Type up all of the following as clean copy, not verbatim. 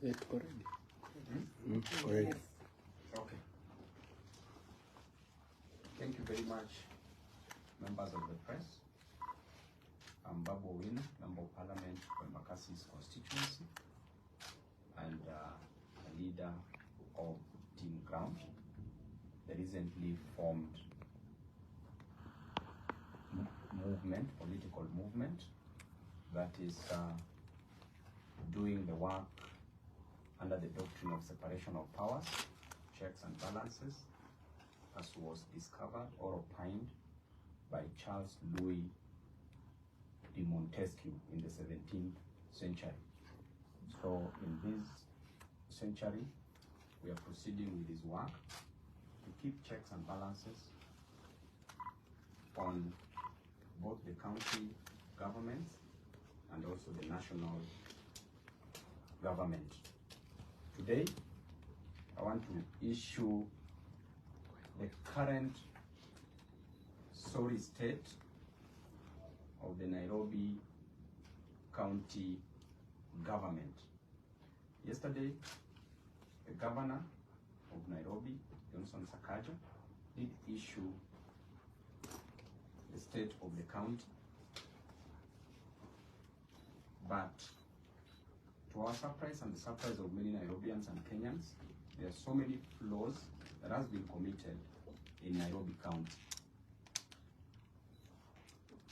Already. Already. Okay. Thank you very much, members of the press. I'm Babu Owino, Member of Parliament for Embakasi's constituency and a leader of Team Ground, the recently formed political movement that is doing the work under the doctrine of separation of powers, checks and balances, as was discovered or opined by Charles Louis de Montesquieu in the 17th century. So in this century, we are proceeding with his work to keep checks and balances on both the county governments and also the national government. Today, I want to issue the current sorry state of the Nairobi County government. Yesterday, the governor of Nairobi, Sakaja, did issue the state of the county, but to our surprise and the surprise of many Nairobians and Kenyans, there are so many flaws that has been committed in Nairobi County.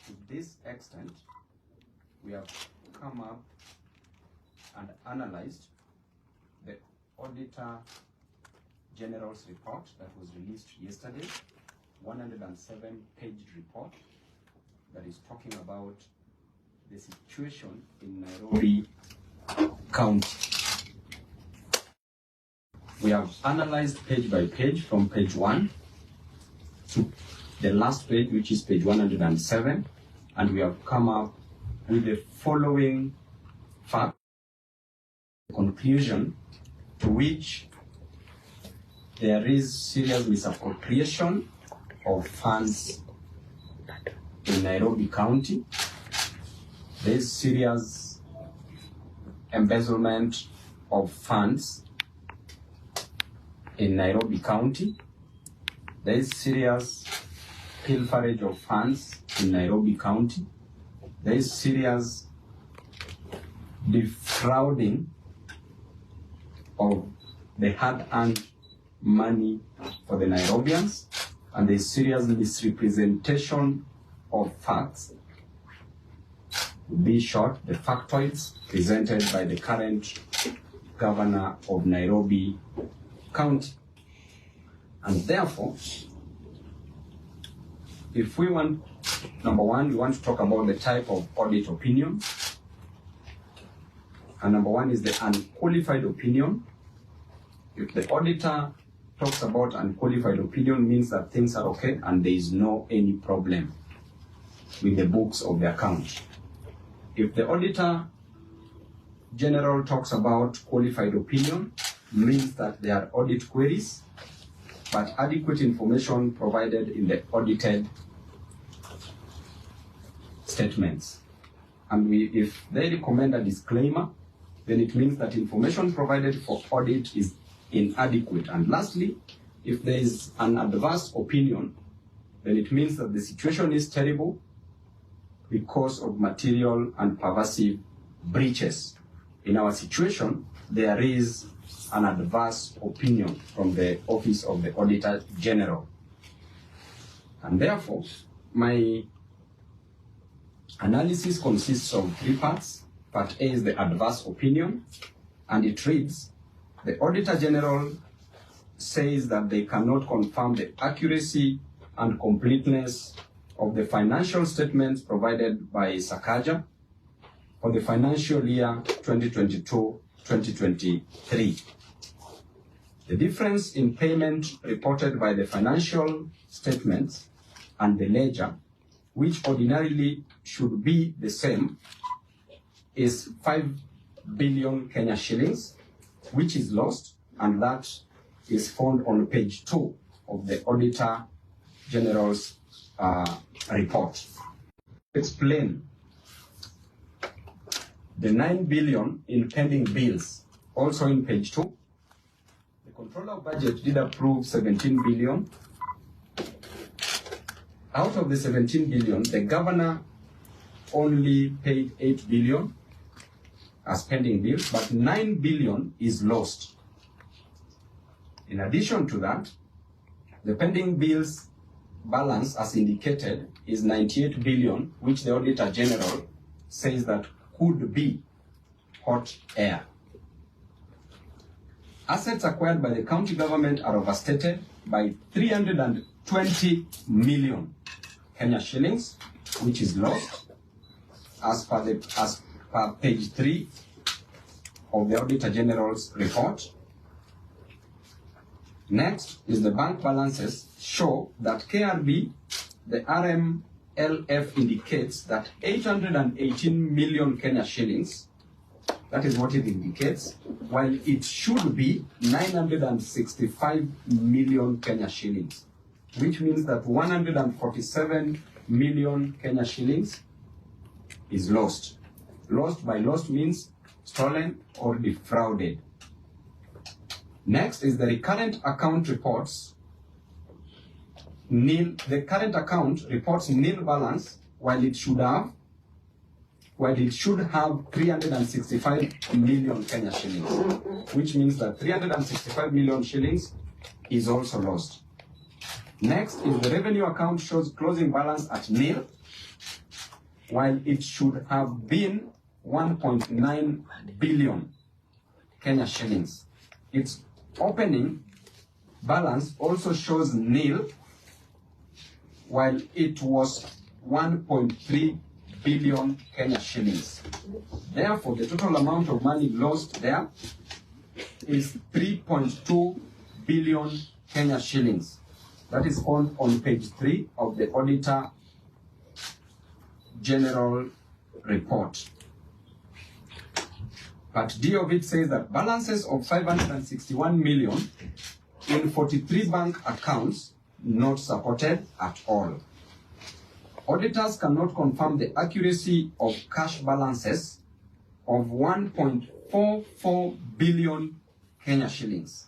To this extent, we have come up and analyzed the Auditor General's report that was released yesterday, 107-page report that is talking about the situation in Nairobi County. We have analyzed page by page from page 1 to the last page, which is page 107, and we have come up with the following fact, conclusion to which there is serious misappropriation of funds in Nairobi County. There is serious embezzlement of funds in Nairobi County. There is serious pilferage of funds in Nairobi County. There is serious defrauding of the hard-earned money for the Nairobians, and there is serious misrepresentation of facts. To be short, the factoids presented by the current governor of Nairobi County. And therefore, if we want, number one, we want to talk about the type of audit opinion. And number one is the unqualified opinion. If the auditor talks about unqualified opinion, means that things are okay and there is no any problem with the books of the account. If the Auditor General talks about qualified opinion, means that there are audit queries, but adequate information provided in the audited statements. And if they recommend a disclaimer, then it means that information provided for audit is inadequate. And lastly, if there is an adverse opinion, then it means that the situation is terrible because of material and pervasive breaches. In our situation, there is an adverse opinion from the Office of the Auditor General. And therefore, my analysis consists of 3 parts. Part A is the adverse opinion, and it reads, the Auditor General says that they cannot confirm the accuracy and completeness of the financial statements provided by Sakaja for the financial year 2022-2023. The difference in payment reported by the financial statements and the ledger, which ordinarily should be the same, is 5 billion Kenya shillings, which is lost, and that is found on page 2 of the Auditor General's report. Explain the 9 billion in pending bills Also in page 2, the controller of budget did approve 17 billion. Out of the 17 billion, the governor only paid 8 billion as pending bills, but 9 billion is lost. In addition to that, the pending bills balance, as indicated, is 98 billion, which the Auditor General says that could be hot air. Assets acquired by the county government are overstated by 320 million Kenya shillings, which is lost as per page 3 of the Auditor General's report. Next is the bank balances show that KRB, the RMLF indicates that 818 million Kenya shillings, that is what it indicates, while it should be 965 million Kenya shillings, which means that 147 million Kenya shillings is lost. Lost by lost means stolen or defrauded. Next is the recurrent account reports nil. The current account reports nil balance while it should have 365 million Kenya shillings, which means that 365 million shillings is also lost. Next is the revenue account shows closing balance at nil, while it should have been 1.9 billion Kenya shillings. Its opening balance also shows nil, while it was 1.3 billion Kenya shillings. Therefore, the total amount of money lost there is 3.2 billion Kenya shillings. That is found on page 3 of the Auditor General report. Part D of it says that balances of 561 million in 43 bank accounts not supported at all. Auditors cannot confirm the accuracy of cash balances of 1.44 billion Kenya shillings.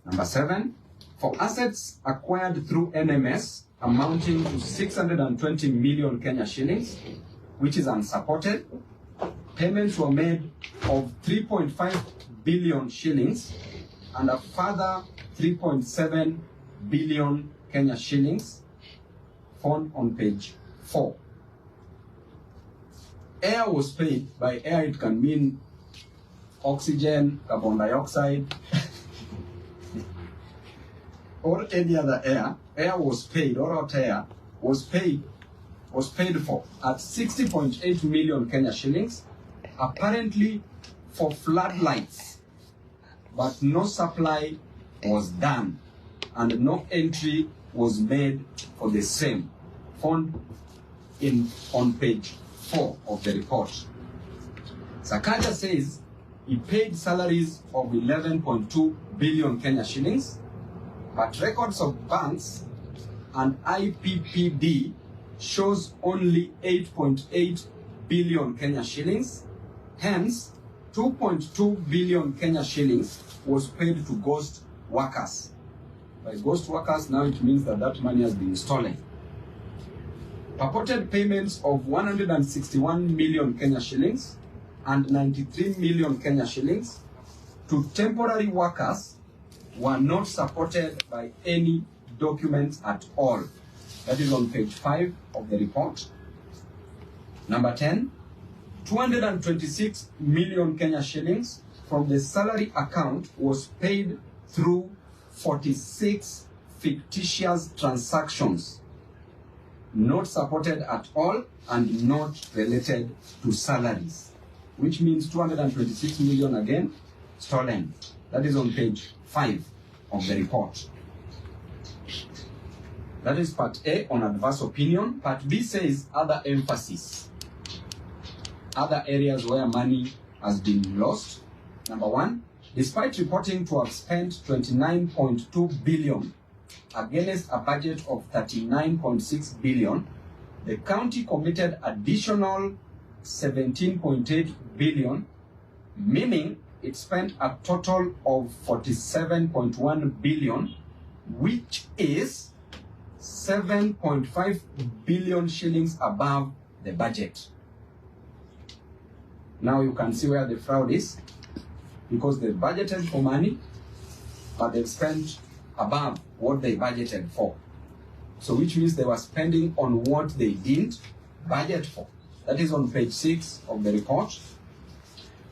Number 7, for assets acquired through NMS amounting to 620 million Kenya shillings, which is unsupported, payments were made of 3.5 billion shillings and a further 3.7 billion Kenya shillings found on page 4. Air was paid. By air, it can mean oxygen, carbon dioxide, or any other air. Air was paid, or hot air was paid for at 60.8 million Kenya shillings, apparently for floodlights, but no supply was done and no entry was made for the same, found on page 4 of the report. Sakaja says he paid salaries of 11.2 billion Kenya shillings, but records of banks and IPPD shows only 8.8 billion Kenya shillings. Hence, 2.2 billion Kenya shillings was paid to ghost workers. By ghost workers, now it means that that money has been stolen. Purported payments of 161 million Kenya shillings and 93 million Kenya shillings to temporary workers were not supported by any documents at all. That is on page 5 of the report. Number 10, 226 million Kenya shillings from the salary account was paid through 46 fictitious transactions, not supported at all and not related to salaries, which means 226 million again stolen. That is on page 5 of the report. That is part A on adverse opinion. Part B says other emphasis. Other areas where money has been lost. Number 1, despite reporting to have spent 29.2 billion against a budget of 39.6 billion, the county committed additional 17.8 billion meaning it spent a total of 47.1 billion, which is 7.5 billion shillings above the budget. Now you can see where the fraud is, because they budgeted for money, but they've spent above what they budgeted for. So which means they were spending on what they didn't budget for. That is on page 6 of the report.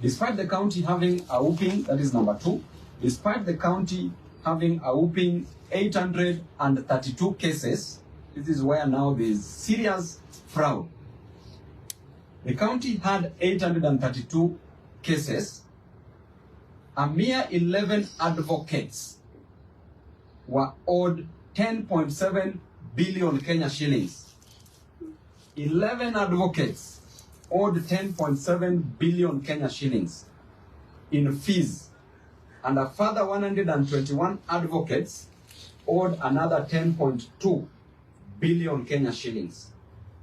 Despite the county having a whooping, that is number 2, despite the county having a whooping 832 cases, this is where now there is serious fraud. The county had 832 cases. A mere 11 advocates were owed 10.7 billion Kenya shillings. 11 advocates owed 10.7 billion Kenya shillings in fees, and a further 121 advocates owed another 10.2 billion Kenya shillings.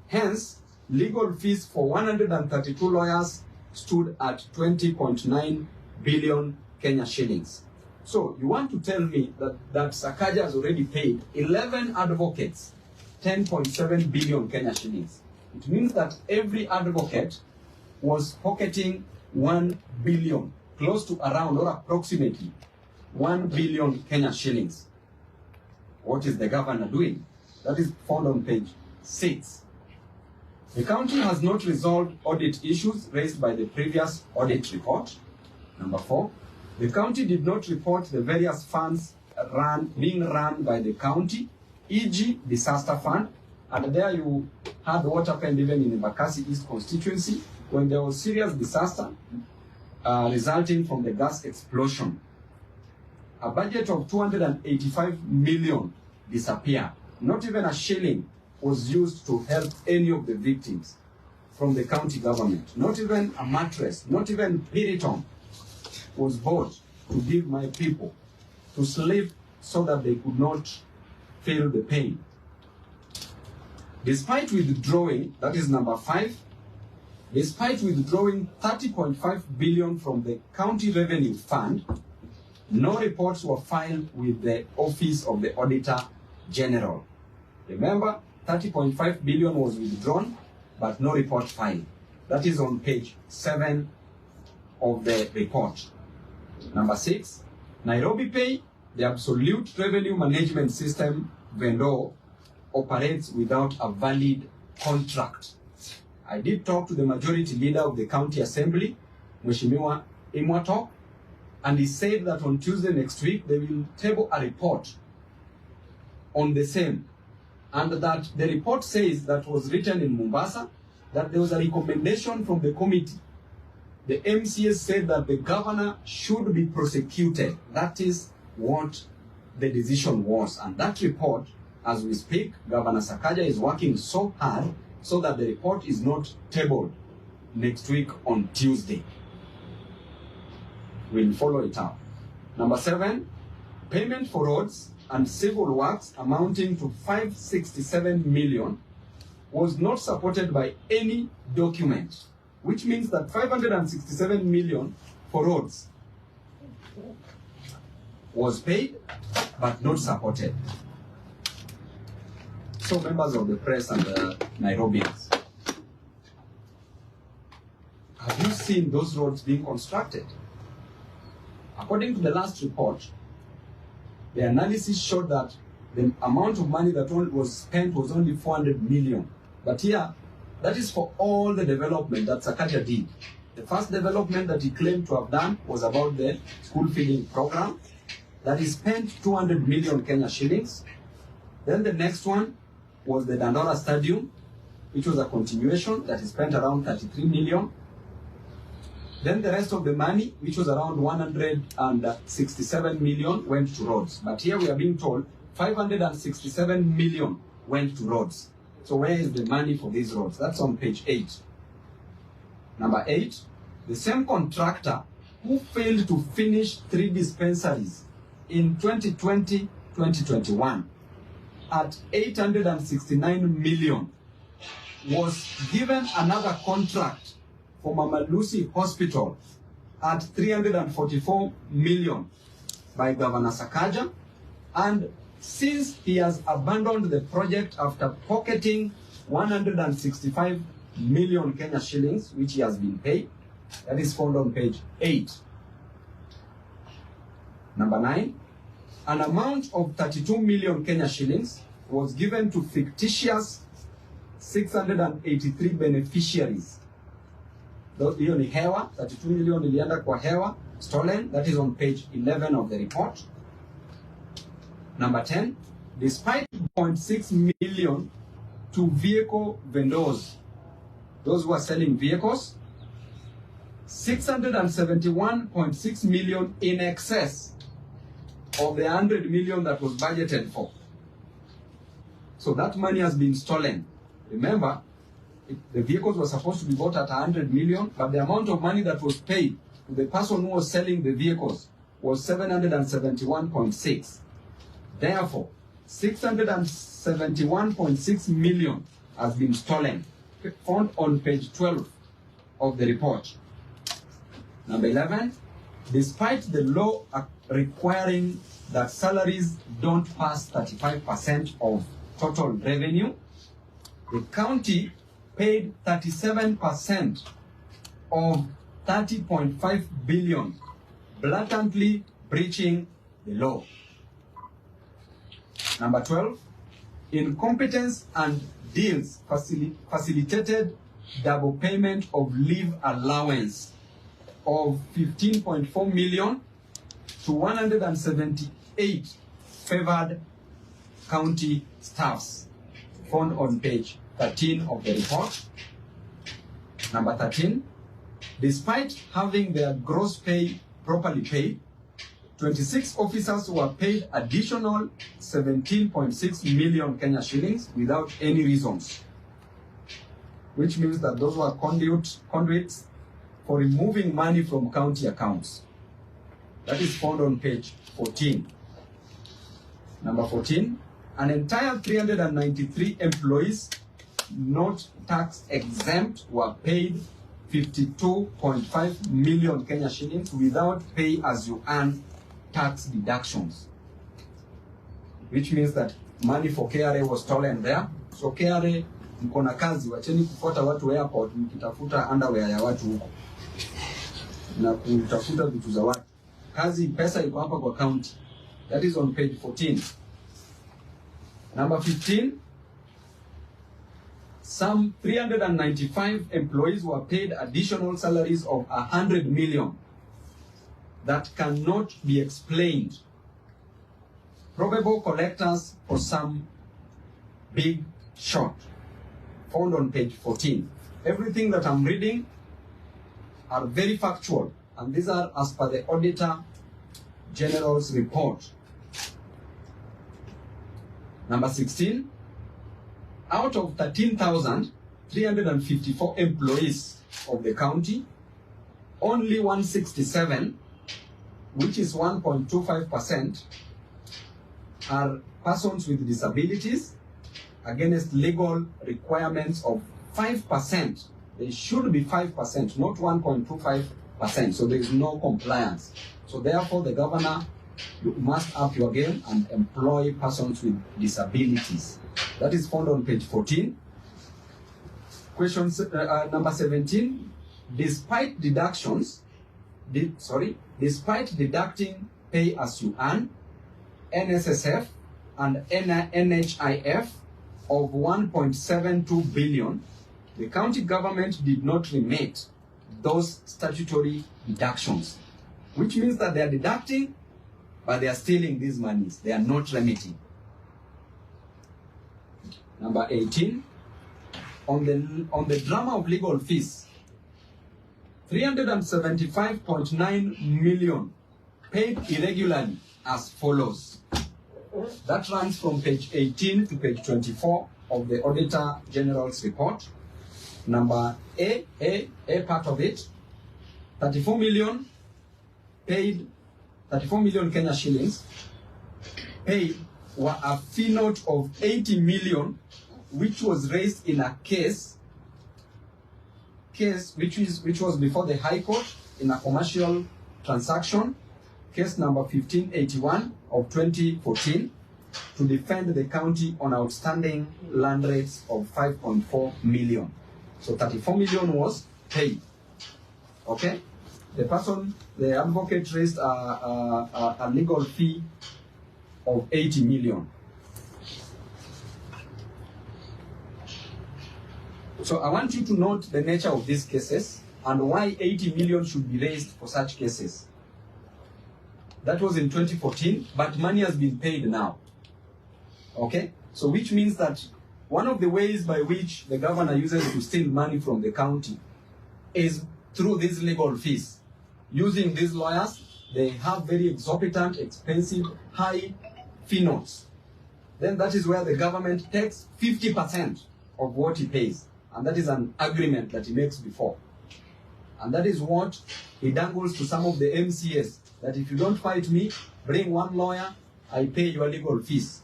Hence, legal fees for 132 lawyers stood at 20.9 billion Kenya shillings. So you want to tell me that Sakaja has already paid 11 advocates 10.7 billion Kenya shillings. It means that every advocate was pocketing 1 billion, close to around or approximately 1 billion Kenya shillings. What is the governor doing? That is found on page 6. The county has not resolved audit issues raised by the previous audit report. Number 4, the county did not report the various funds being run by the county, e.g. disaster fund. And there you had what happened even in the Bakassi East constituency when there was serious disaster resulting from the gas explosion. A budget of 285 million disappeared. Not even a shilling was used to help any of the victims from the county government. Not even a mattress, not even Piriton was bought to give my people to sleep so that they could not feel the pain. Despite withdrawing, that is number 5, despite withdrawing 30.5 billion from the county revenue fund, no reports were filed with the Office of the Auditor General. Remember, 30.5 billion was withdrawn, but no report filed. That is on page 7 of the report. Number 6, Nairobi Pay, the absolute revenue management system vendor, operates without a valid contract. I did talk to the majority leader of the county assembly, Mheshimiwa Imwato, and he said that on Tuesday next week they will table a report on the same, and that the report says that was written in Mombasa, that there was a recommendation from the committee. The MCS said that the governor should be prosecuted. That is what the decision was. And that report, as we speak, Governor Sakaja is working so hard so that the report is not tabled next week on Tuesday. We'll follow it up. Number 7, payment for roads and civil works amounting to 567 million was not supported by any document, which means that 567 million for roads was paid but not supported. So members of the press and the Nairobians, have you seen those roads being constructed? According to the last report, the analysis showed that the amount of money that was spent was only 400 million. But here, that is for all the development that Sakaja did. The first development that he claimed to have done was about the school feeding program, that he spent 200 million Kenya shillings. Then the next one was the Dandora Stadium, which was a continuation that he spent around 33 million. Then the rest of the money, which was around 167 million, went to roads. But here we are being told 567 million went to roads. So where is the money for these roads? That's on page 8. Number 8, the same contractor who failed to finish 3 dispensaries in 2020-2021 at 869 million was given another contract for Mama Lucy Hospital at 344 million by Governor Sakaja, and since he has abandoned the project after pocketing 165 million Kenya shillings, which he has been paid, that is found on page 8. Number 9, an amount of 32 million Kenya shillings was given to fictitious 683 beneficiaries. Hiyo ni hewa, 32 million ilienda kwa hewa, stolen, that is on page 11 of the report. Number 10, despite 0.6 million to vehicle vendors, those who are selling vehicles, 671.6 million in excess of the 100 million that was budgeted for. So that money has been stolen. Remember, the vehicles were supposed to be bought at 100 million, but the amount of money that was paid to the person who was selling the vehicles was 771.6. Therefore, 671.6 million has been stolen, found on page 12 of the report. Number 11, despite the law requiring that salaries don't pass 35% of total revenue, the county paid 37% of 30.5 billion, blatantly breaching the law. Number 12, incompetence and deals facilitated double payment of leave allowance of 15.4 million to 178 favored county staffs, found on page 13 of the report. Number 13, despite having their gross pay properly paid, 26 officers were paid additional 17.6 million Kenya shillings without any reasons, which means that those were conduits for removing money from county accounts. That is found on page 14. Number 14, an entire 393 employees not tax exempt were paid 52.5 million Kenya shillings without pay as you earn tax deductions, which means that money for KRA was stolen there. So KRA, mko na kazi, wacheni kufuata watu airport mkitafuta underwear ya watu huko na kutafuta vitu za watu. Kazi, pesa iko hapa kwa county. That is on page 14. Number 15, some 395 employees were paid additional salaries of 100 million that cannot be explained. Probable collectors for some big short, found on page 14. Everything that I'm reading are very factual, and these are as per the Auditor General's report. Number 16, out of 13,354 employees of the county, only 167, which is 1.25%, are persons with disabilities against legal requirements of 5%. They should be 5%, not 1.25%. So there is no compliance. So therefore, the governor, you must up your game and employ persons with disabilities. That is found on page 14. Question number 17. Despite deducting pay as you earn, NSSF and NHIF of 1.72 billion, the county government did not remit those statutory deductions, which means that they are deducting, but they are stealing these monies. They are not remitting. Number 18, on the drama of legal fees, 375.9 million paid irregularly as follows. That runs from page 18 to page 24 of the Auditor General's report. Number A part of it, 34 million paid, 34 million Kenya shillings paid were a fee note of 80 million, which was raised in a case which was before the High Court, in a commercial transaction, case number 1581 of 2014, to defend the county on outstanding land rates of 5.4 million. So 34 million was paid. Okay? The advocate raised a legal fee of 80 million. So I want you to note the nature of these cases and why 80 million should be raised for such cases. That was in 2014, but money has been paid now. Okay? So which means that one of the ways by which the governor uses to steal money from the county is through these legal fees. Using these lawyers, they have very exorbitant, expensive, high fee notes. Then that is where the government takes 50% of what he pays. And that is an agreement that he makes before. And that is what he dangles to some of the MCAs, that if you don't fight me, bring one lawyer, I pay your legal fees.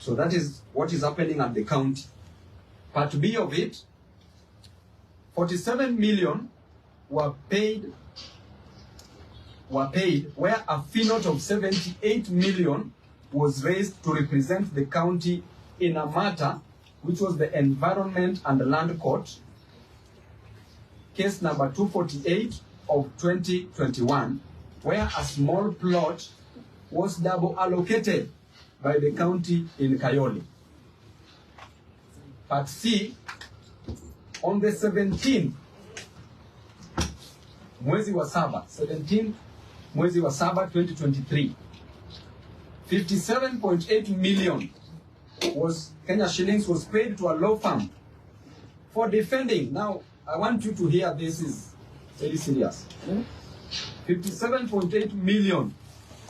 So that is what is happening at the county. Part B of it, 47 million were paid where a fee note of 78 million was raised to represent the county in a matter which was the Environment and Land Court, case number 248 of 2021, where a small plot was double allocated by the county in Kayole. Part C, on the 17th, mwezi wa saba, 17th mwezi wa saba 2023, 57.8 million Kenya shillings was paid to a law firm for defending. Now, I want you to hear this is very serious. 57.8 million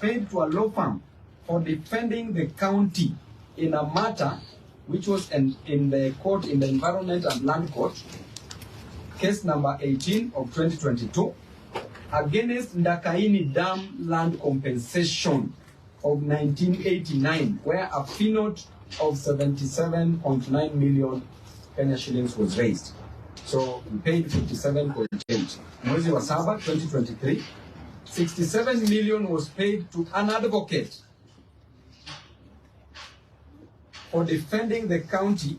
paid to a law firm for defending the county in a matter which was in the court, in the Environment and Land Court, case number 18 of 2022, against Ndakaini Dam land compensation of 1989, where a fee note of 77.9 million Kenya shillings was raised. So we paid 57.8. Mwezi wa saba 2023, 67 million was paid to an advocate for defending the county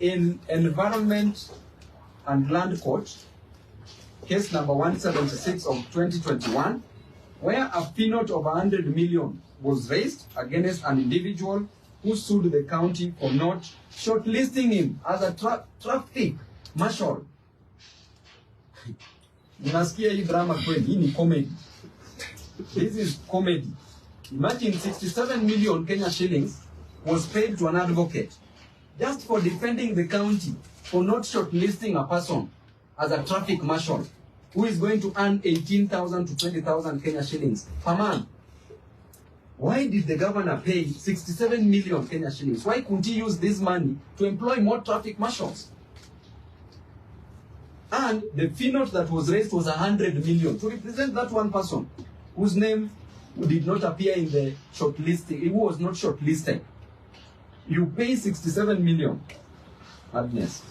in Environment and Land Court, case number 176 of 2021, where a fee note of 100 million was raised against an individual who sued the county for not shortlisting him as a traffic marshal. Unasikia hii drama kweli, hii ni comedy. This is comedy. Imagine 67 million Kenya shillings was paid to an advocate just for defending the county for not shortlisting a person as a traffic marshal who is going to earn 18,000 to 20,000 Kenya shillings per month. Why did the governor pay 67 million Kenya shillings? Why couldn't he use this money to employ more traffic marshals? And the fee note that was raised was 100 million to represent that one person whose name did not appear in the shortlisting. He was not shortlisted. You pay 67 million. Madness.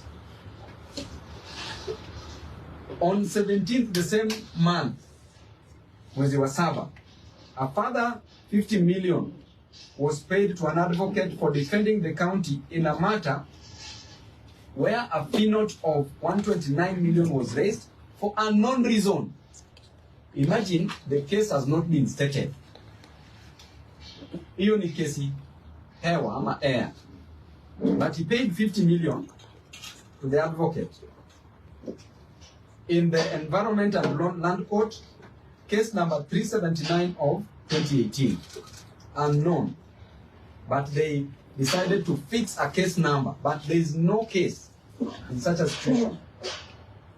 On 17th the same month, mwezi wa saba, a further 50 million was paid to an advocate for defending the county in a matter where a fee note of 129 million was raised for a unknown reason. Imagine the case has not been stated. Hiyo ni kesi hewa ama air. But he paid 50 million to the advocate. In the Environment and Land Court, case number 379 of 2018. Unknown. But they decided to fix a case number. But there is no case in such a situation.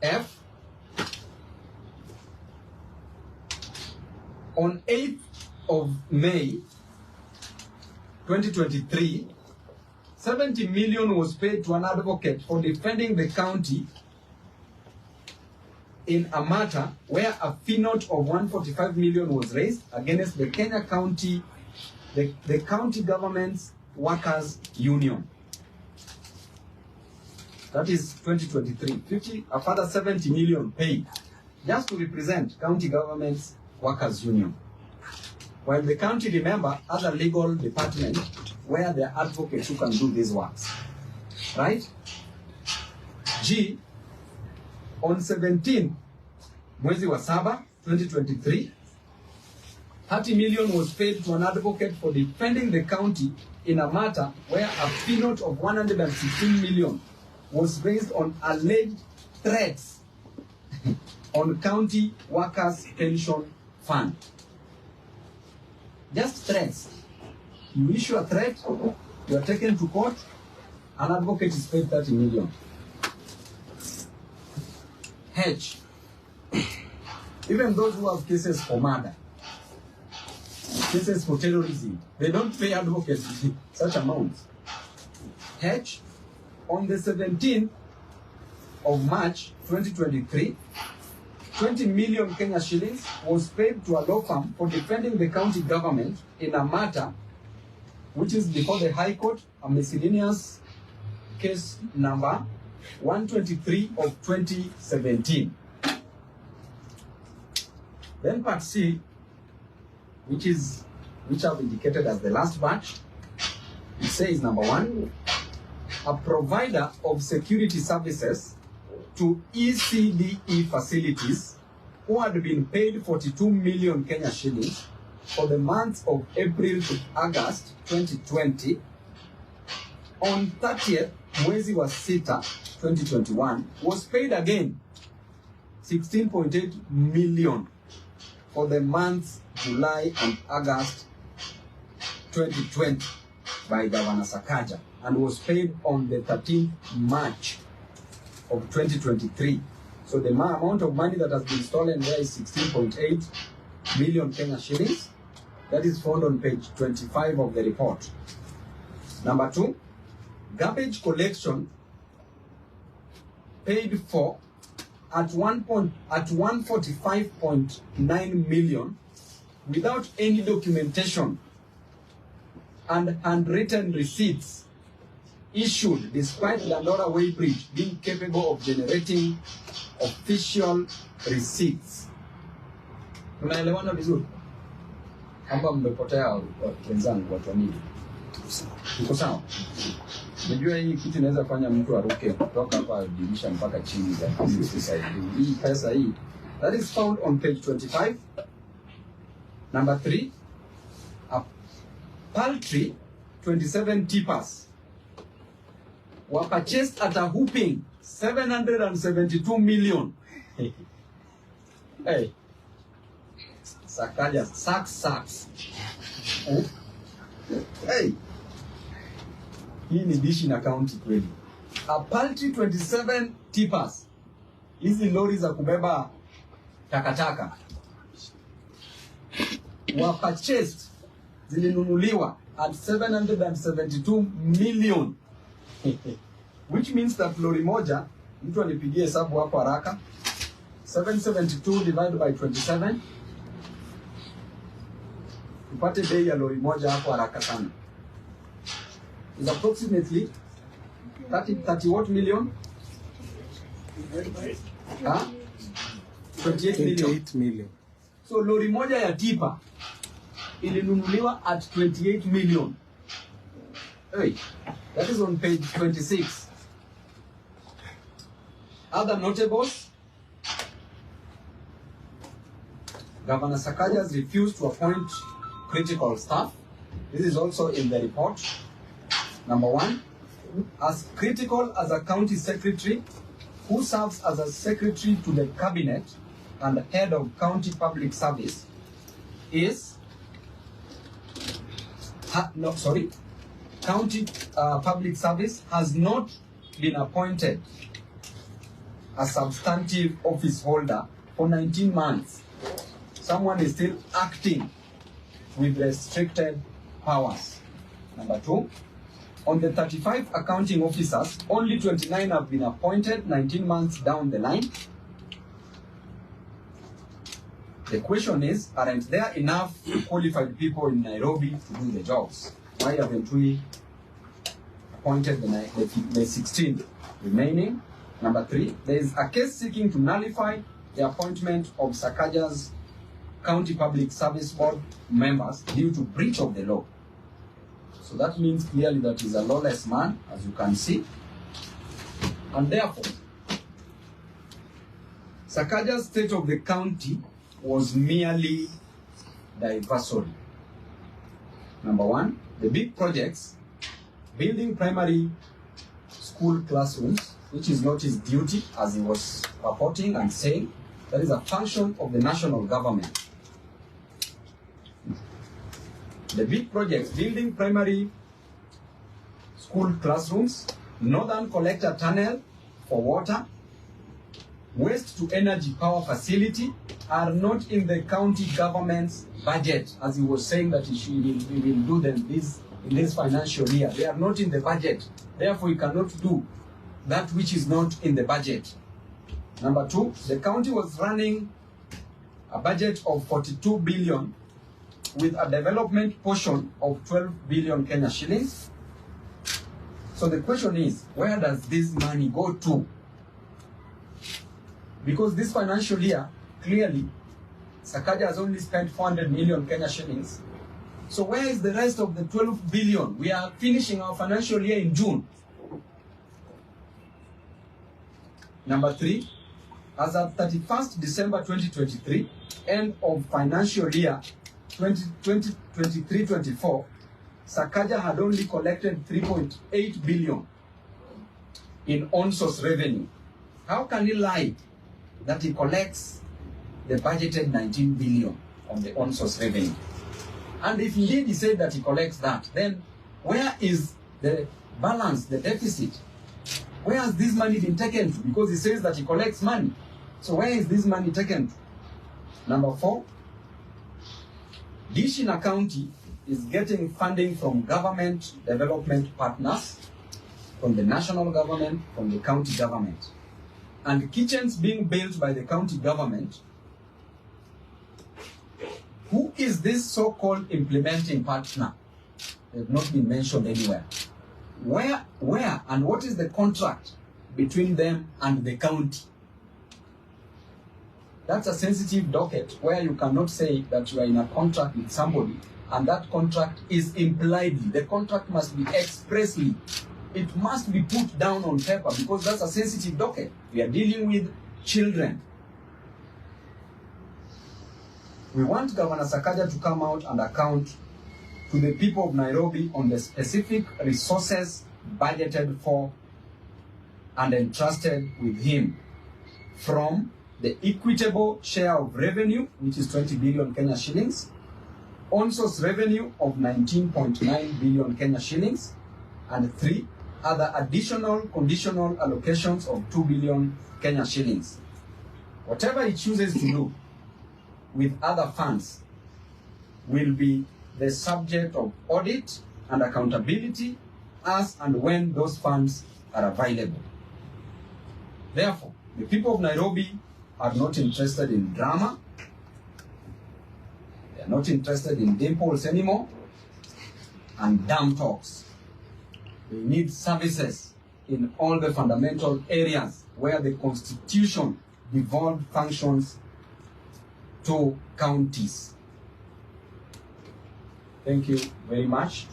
F. On 8th of May 2023, 70 million was paid to an advocate for defending the county in a matter where a fee note of 145 million was raised against the Kenya County, the county government's workers union. That is 2023. A further 70 million paid. just to represent county government's workers' union. While the county, remember, has a legal department where there are advocates who can do these works. Right? G, on 17 mwezi wa saba 2023, 30 million was paid to an advocate for defending the county in a matter where a fee note of 116 million was based on alleged threats on county workers' pension fund. Just threats. You issue a threat, you are taken to court, an advocate is paid 30 million. H, even those who have cases for murder, cases for terrorism, they don't pay advocates such amounts. H, on the 17th of March 2023, 20 million Kenya shillings was paid to a law firm for defending the county government in a matter which is before the High Court, a miscellaneous case number 123 of 2017. Then part C, which I've indicated as the last batch, it says number 1, a provider of security services to ECDE facilities who had been paid 42 million Kenya shillings for the months of April to August 2020, on 30th mwezi wa sita 2021 was paid again 16.8 million for the months July and August 2020 by Governor Sakaja, and was paid on the 13th March of 2023. So the amount of money that has been stolen there is 16.8 million Kenya shillings. That is found on page 25 of the report. Number 2, garbage collection paid for at 145.9 million without any documentation and handwritten receipts issued despite Dandora Weighbridge being capable of generating official receipts. Tunaelewana vizuri? Kamba mmepotea wenzangu watu wa media. Uko sawa? Unajua hii kitu inaweza kufanya mtu aruke kutoka hapa dirisha mpaka chini ya hii pesa hii. That is found on page 25. Number 3, a paltry 27 tippers were purchased at a whooping 772 million. Hey, Sakaja, sacks. Hey, hii ni dishi na county kweli. A paltry 27 tippers, hizi lori za kubeba takataka, were purchased, zilinunuliwa at 772 million. Which means that lori moja, mtu anipigie hesabu hapo haraka, 772 divided by 27, upate bei ya lori moja hapo haraka sana, is approximately 30 what million? 28 million. So lori moja ya tipa ilinunuliwa at 28 million. Hey, that is on page 26. Other notables: Governor Sakaja has refused to appoint critical staff. This is also in the report. Number 1, as critical as a county secretary who serves as a secretary to the cabinet and head of county public service is county public service has not been appointed a substantive office holder for 19 months. Someone is still acting with restricted powers. Number 2, on the 35 accounting officers, only 29 have been appointed 19 months down the line. The question is, aren't there enough qualified people in Nairobi to do the jobs? Why haven't we appointed the 16 remaining? Number 3, there is a case seeking to nullify the appointment of Sakaja's County Public Service Board members due to breach of the law. So that means clearly that he's a lawless man, as you can see. And therefore, Sakaja's state of the county was merely diversory. Number one, the big projects, building primary school classrooms, which is not his duty, as he was purporting and saying, that is a function of the national government. The big projects, building primary school classrooms, northern collector tunnel for water, waste to energy power facility, are not in the county government's budget, as he was saying that we will do them in this financial year. They are not in the budget. Therefore, we cannot do that which is not in the budget. Number two, the county was running a budget of 42 billion with a development portion of 12 billion Kenya shillings. So the question is, where does this money go to? Because this financial year, clearly, Sakaja has only spent 400 million Kenya shillings. So where is the rest of the 12 billion? We are finishing our financial year in June. Number three, as of 31st December 2023, end of financial year 2023-24, Sakaja had only collected 3.8 billion in on-source revenue. How can he lie that he collects the budgeted 19 billion of the on-source revenue? And if indeed he said that he collects that, then where is the balance, the deficit? Where has this money been taken to? Because he says that he collects money. So where is this money taken to? Number four, Dishina County is getting funding from government development partners, from the national government, from the county government. And kitchens being built by the county government. Who is this so-called implementing partner? They have not been mentioned anywhere. Where and what is the contract between them and the county? That's a sensitive docket where you cannot say that you are in a contract with somebody and that contract is impliedly. The contract must be expressly. It must be put down on paper because that's a sensitive docket. We are dealing with children. We want Governor Sakaja to come out and account to the people of Nairobi on the specific resources budgeted for and entrusted with him from the equitable share of revenue, which is 20 billion Kenya shillings, on-source revenue of 19.9 billion Kenya shillings, and three other additional conditional allocations of 2 billion Kenya shillings. Whatever he chooses to do with other funds will be the subject of audit and accountability as and when those funds are available. Therefore, the people of Nairobi are not interested in drama. They are not interested in dimples anymore and damn talks. They need services in all the fundamental areas where the Constitution devolved functions to counties. Thank you very much,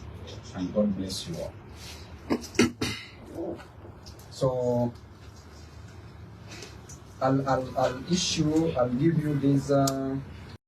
and God bless you all. So, I'll give you this